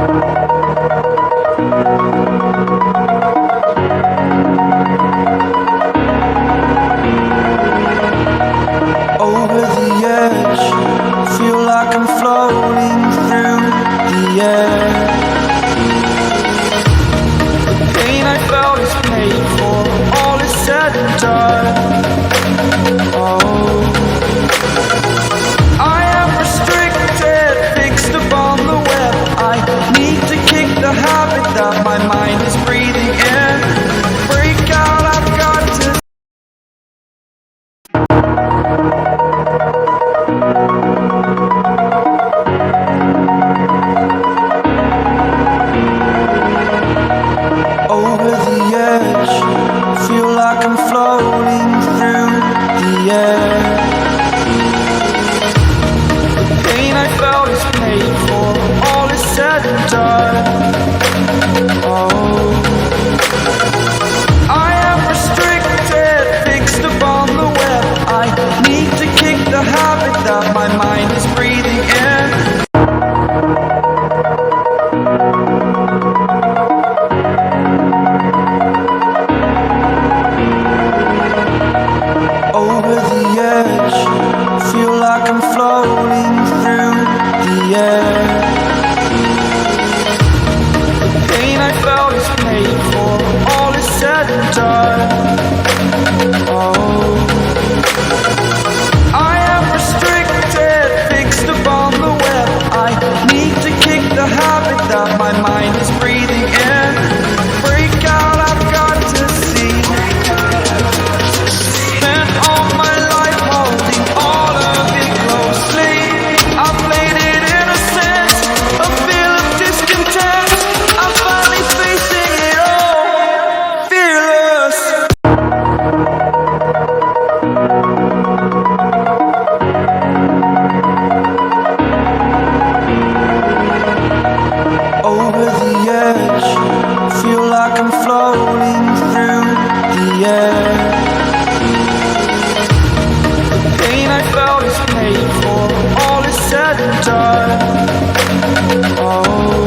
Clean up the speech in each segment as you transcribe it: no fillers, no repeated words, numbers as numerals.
Over the edge, feel like I'm floating through the air. The pain I felt is paid for, all is said and done. Oh, I am restricted, fixed upon the web. I need to kick the habit that my mind is breathing in. Break out, I've got to. Over the edge, feel like I'm floating through the air. The pain I felt is paid for, all is said and done. Oh, I am restricted, fixed upon the web. I need to kick the habit that my mind is breathing in. Over the edge, feel like I'm floating through the air. The pain I felt is paid for, all is said and done. Oh, I am restricted, fixed upon the web. I need to kick the habit that my mind is breathing in. Break out, I've got to see. Spent all my life holding all of it closely. I played it innocent, a feel of discontent. I'm finally facing it all, fearless. Over the edge, feel like I'm floating through the air. The pain I felt is paid for, all is said and done. Oh,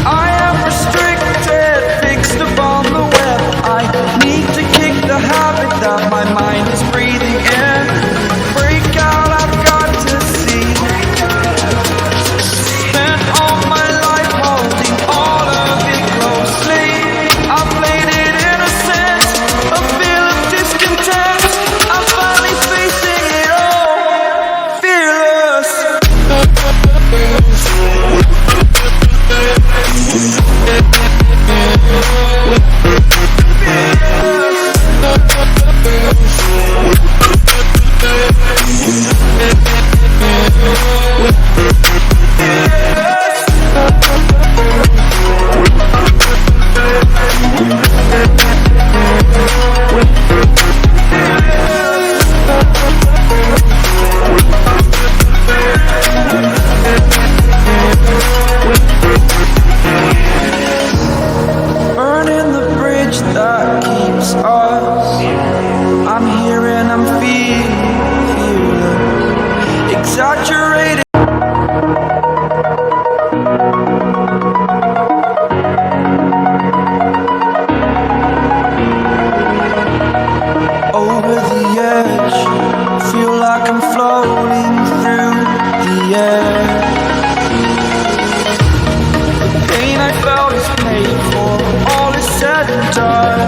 I am restricted, fixed upon the web. I need to kick the habit that my mind is breathing in. Break out, I've got to see. Spent all my life holding all of it closely. I played it innocent, a feel of discontent. I'm finally facing it all, fearless. Burning the bridge that keeps us. I'm here and I'm feeling exaggerated. Over the edge, feel like I'm floating through the air. The pain I felt is paid for, all is said and done.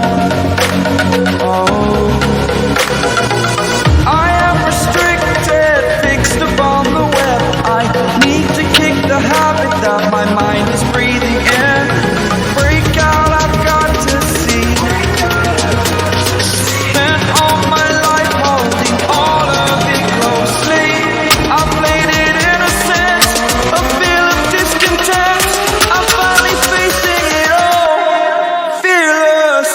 Oh, I am restricted, fixed upon the web. I need to kick the habit that my mind is breathing in. Break out, I've got to see. Spent all my life holding all of it closely. I played it innocent, a feel of discontent. I'm finally facing it all, fearless.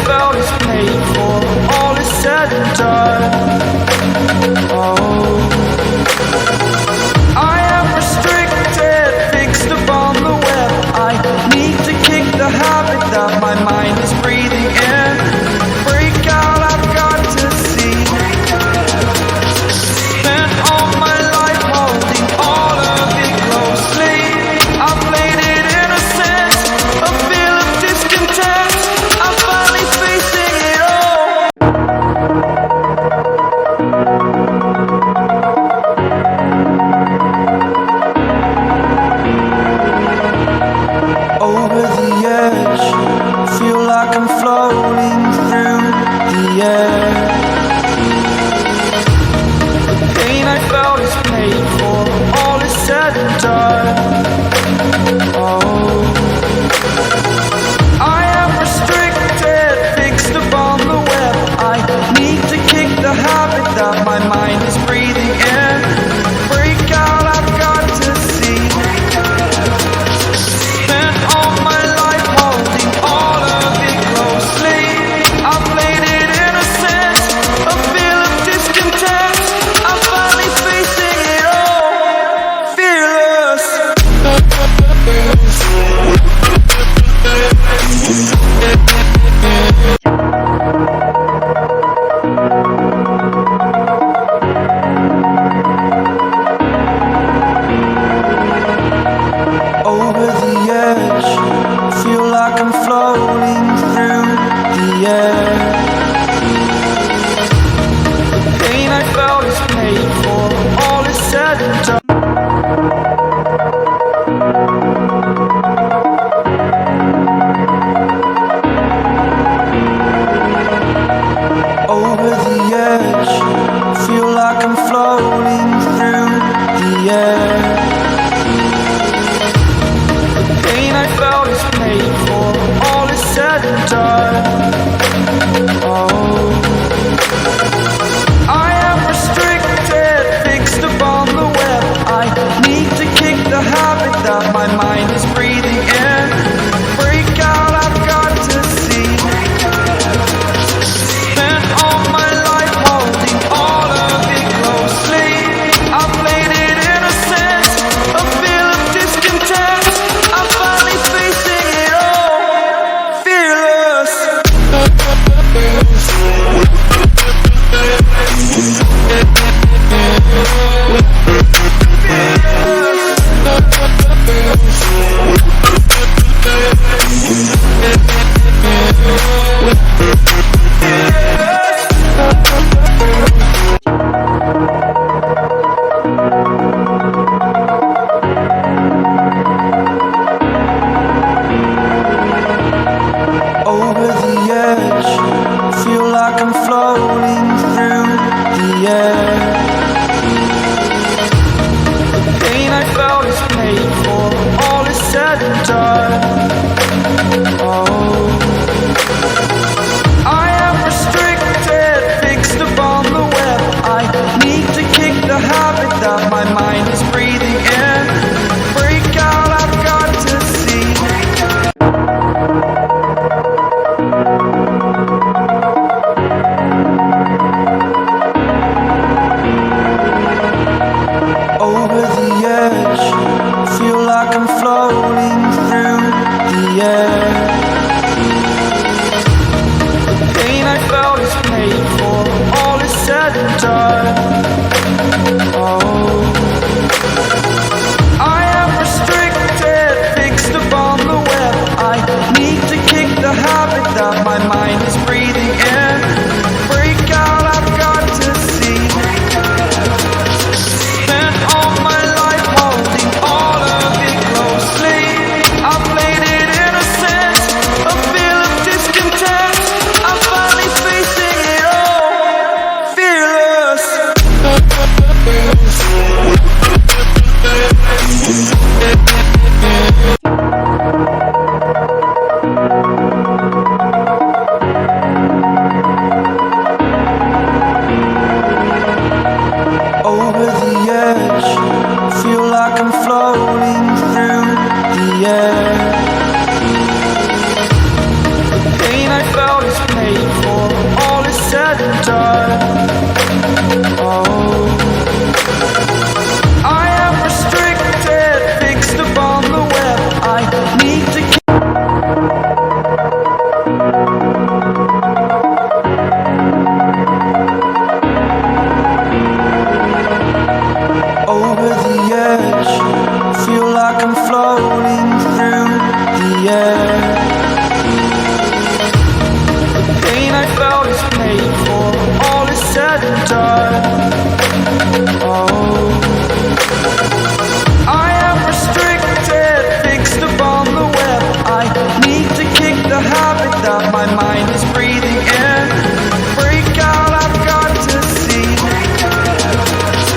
felt is paid for, all is said and done. Oh, I am restricted, fixed upon the web. I need to kick the habit that my mind is breathing in. Break out, I've got to see. Spent all my life holding all of it closely. I played it innocent, a feel of discontent. I'm finally facing it all. Over the edge, feel like I'm floating through the air. The pain I felt is paid for, all is said and done. Oh, I am restricted, fixed upon the web. I need to kick the habit that my mind is breathing in. Break out, I've got to see. Spent all my life holding all of it closely. I played it innocent, a feel of discontent. I'm finally facing it all, fearless. Over the edge, feel like I'm floating through the air. The pain I felt is paid for, all is said and done. Over the edge, feel like I'm floating through the air. The pain I felt is paid for, all is said and done. Oh, I am restricted, fixed upon the web. I need to kick the habit that my mind is breathing in. Break out, I've got to see. Spent all my life holding all of it closely. I played it innocent, a feel of discontent. I'm finally facing it all, fearless. Over the edge, feel like I'm floating through the air. The pain I felt is paid for, all is said and done. Oh, I am restricted, fixed upon the web. I need to kick the habit that my mind is breathing in. Break out, I've got to see. Over the edge, feel like I'm floating through the air. The pain I felt is paid for, all is said and done. Oh, I am restricted, fixed upon the web. I need to kick the habit that my mind is breathing in. Break out, I've got to see. Spent all my life holding all of it closely. I played it innocent, a feel of discontent. I'm finally facing it all, fearless. mind is breathing in. Break out, I've got to see.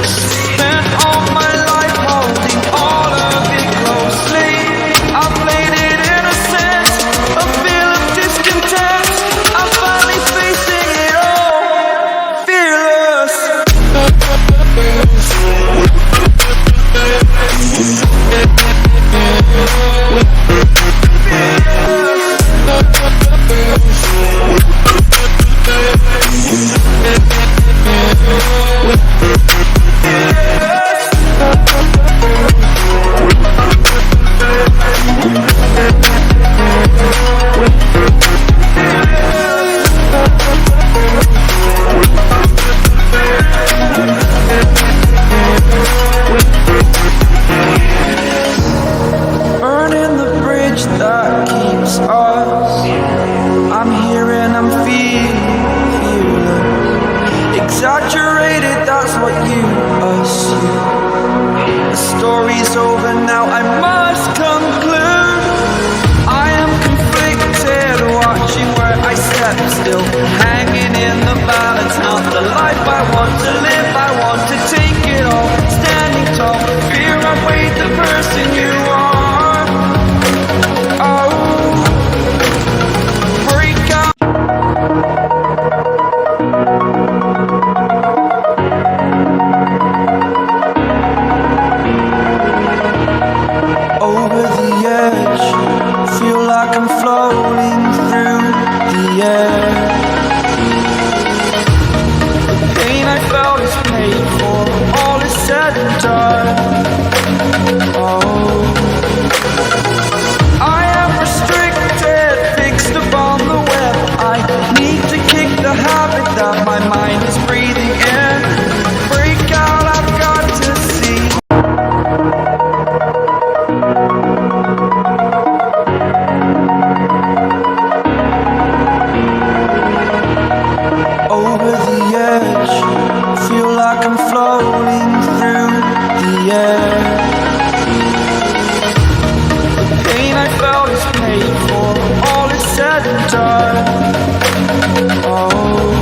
Spent all my life holding all of it closely. I played it innocent, a feel of discontent. I'm finally facing it all, fearless. Burning the bridge that keeps us. I'm here and I'm feeling exaggerated, that's what you assume. The story's over now, I must conclude. I am conflicted, watching where I step still, hanging in the balance. Not the life I want to live, I want to take it all. Standing tall, fear I weighed the person you are. Over the edge, feel like I'm floating through the air. The pain I felt is paid for, all is said and done. Oh, I am restricted, fixed upon the web. I need to kick the habit that my mind is breathing in. Break out, I've got to see. Over the edge, feel like I'm floating through the air. The pain I felt is paid for, all is said and done. Oh,